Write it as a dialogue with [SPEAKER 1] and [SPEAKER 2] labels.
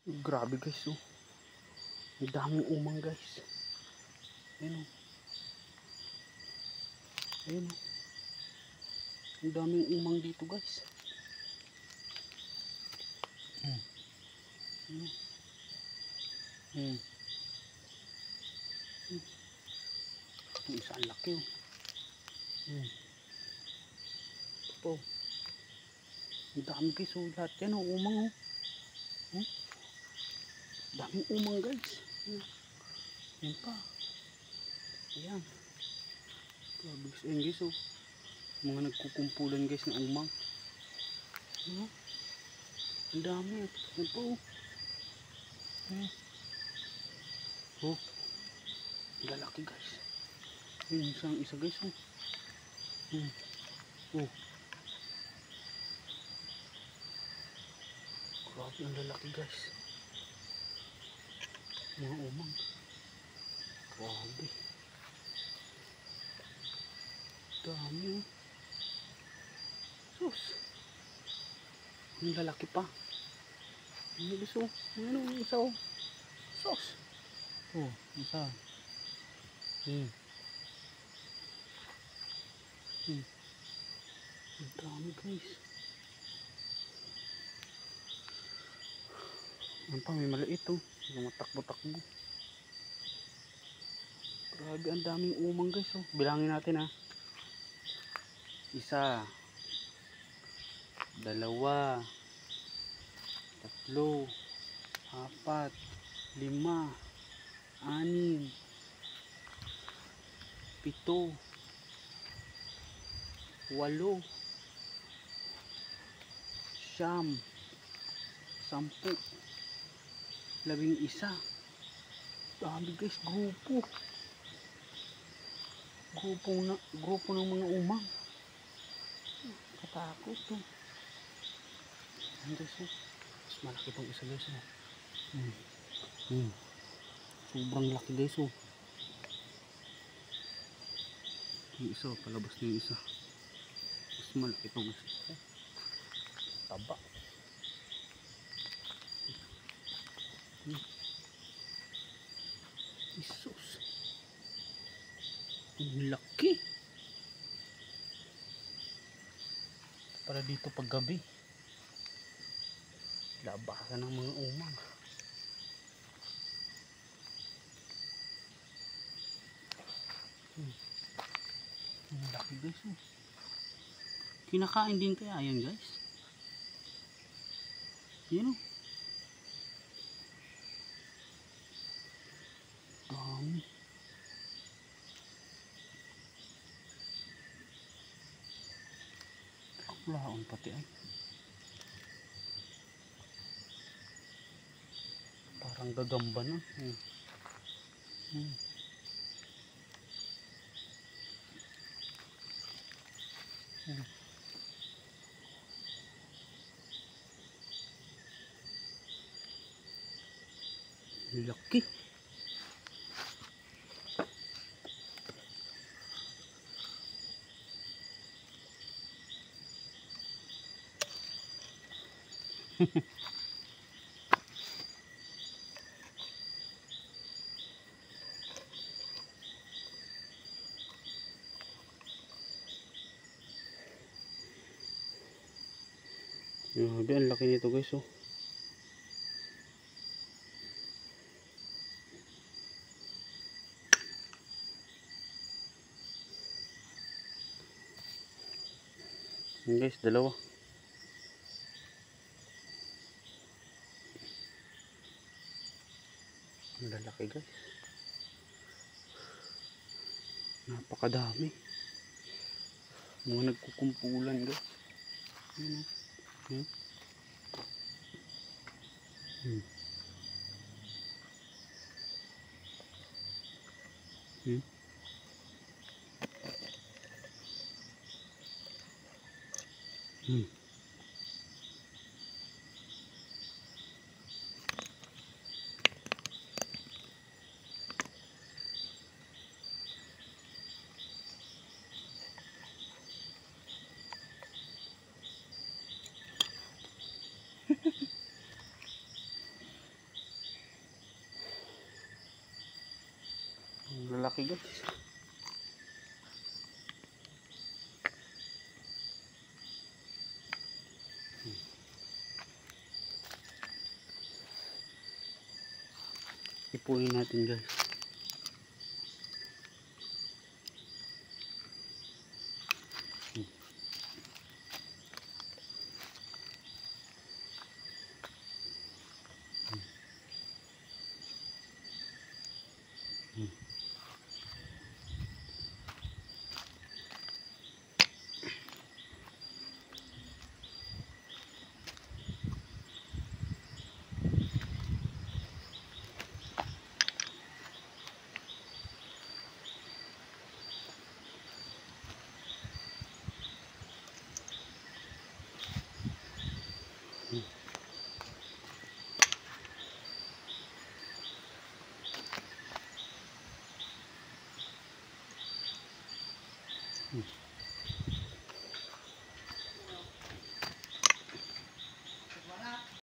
[SPEAKER 1] Grabe guys, oh. Ang daming umang guys. Ayun oh. Ayun oh. Ang daming umang dito guys. Hmm. Hmm. Hmm. Yung isa ang laki oh. Hmm. Ito. Ang dami guys oh. Lahat yan oh. Umang oh. Hmm. Daming umang guys. Yan pa. Ayan. Grabe guys. Ayan guys oh. Mga nagkukumpulan guys na umang. Ano? Ang dami. Yan pa oh. Oh. Lalaki guys. Yung isang isa guys oh. Oh. Grabe ang lalaki guys. Mga umang. Grabe. Dami oh. Sus. Ang lalaki pa. Ang bilis oh. Ano yung isa oh. Sus. Oh, isa. Ang dami guys. Yan pa, may maliit oh. Matakbo-takbo. Grabe, ang daming umang guys oh. Bilangin natin ha. Isa, dalawa, tatlo, apat, lima, anim, pito, walo, siyam, 10, 11. Dami guys, grupo. Grupo ng mga umang. Katakot to. Ayan guys oh. Mas malaki pang isa guys oh. Sobrang laki guys oh. Yung isa oh, palabas na yung isa. Mas malaki pang isa. Taba. Isus. Ang laki. Para dito pag gabi. Labasan ng mga umang. Ang laki guys oh. Kinakain din kaya yan guys. Yan oh. Dami. Laon pati ay. Parang gagamba na. Laki. Grabe, ang laki nito guys oh. Yan guys, dalawa. Ang lalaki guys. Napakadami. Mga nagkukumpulan guys. Lalaki guys. Ipunin natin guys. Hmm.